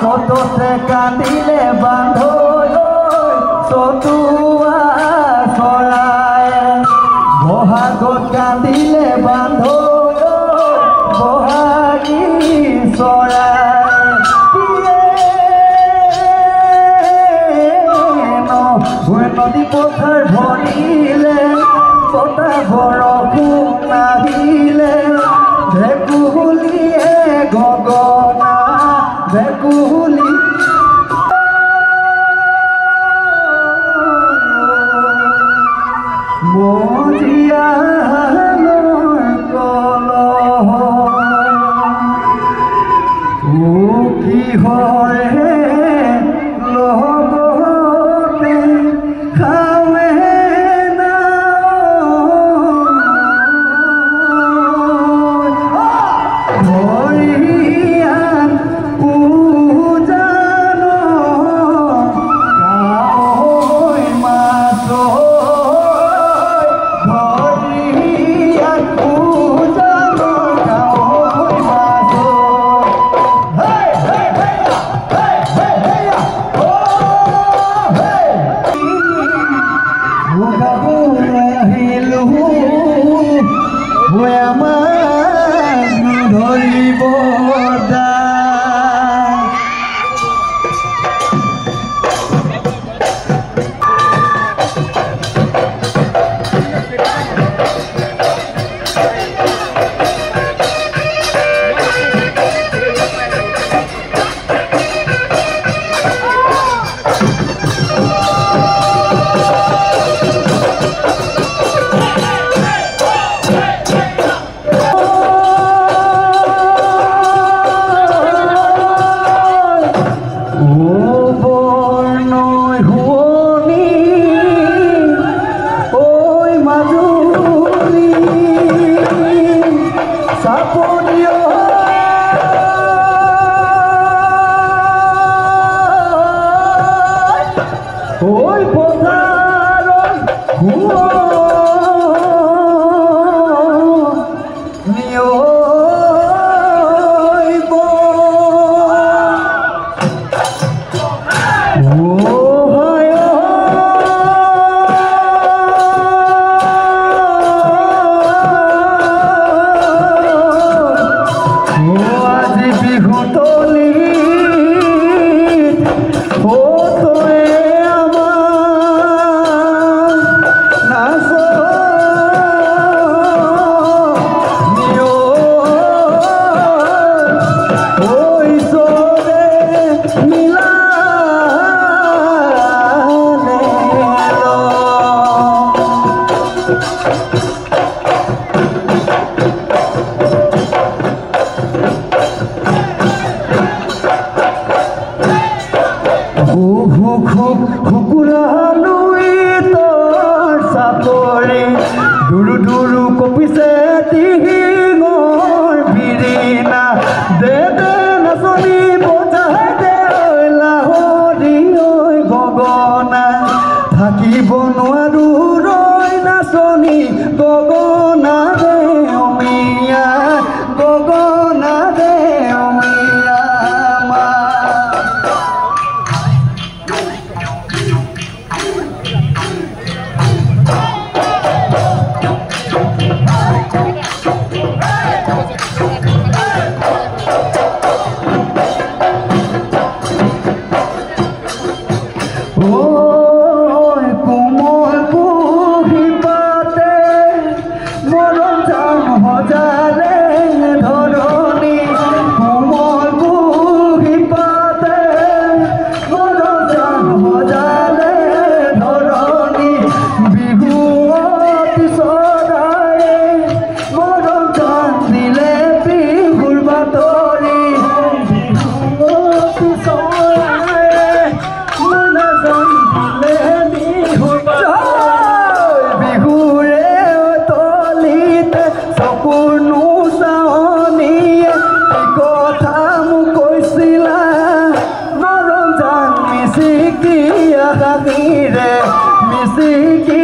চততে কান্দিলে বান্ধ চতুয়া চৰাই বহাগত কান্দিলে বান্ধ বহাগী চৰাই নদী পথাৰ ভৰিলে বতাহ বৰষুণ নাহিলে ভেকুলিয়ে গগনা ভেকুলি মজিয়ালৰ কলহ কি হৰে লগতে খাৱে না ধৰিয়ান পূজান গাঁৱৈ মাছ ধৰিয়ান পূজান গাঁৱৈ মাছ আহিলো আমাৰ ধৰিব ঐ পথাৰত নিয়ব আজি বিহু তলি শুকুলালৈ তোৰ চাপৰি দুৰু দুৰু কপিছে টিহিঙৰ বিৰিণা দে দে নাচনি বজাই দে লাহৰি ঐ গগনা থাকিব নোৱাৰো ৰৈ নাচনি গগনা দে অমিয়া গগনা দে অমিয়া ঐ কোমল পুহি পাতে মৰম জান সজালে ধৰণী কোমল পুহি পাতে মৰম জান সজালে ধৰণী বিহু পিছৰাই মৰম জান দিলে বিহুৰ বাতৰি বিহু পিছৰাই বিহুৰে তলিতে চকুৰ নোচাৱনীয়ে কথা মোক কৈছিলা মৰম জান মিচিকি হাঁহিৰে মিচিকি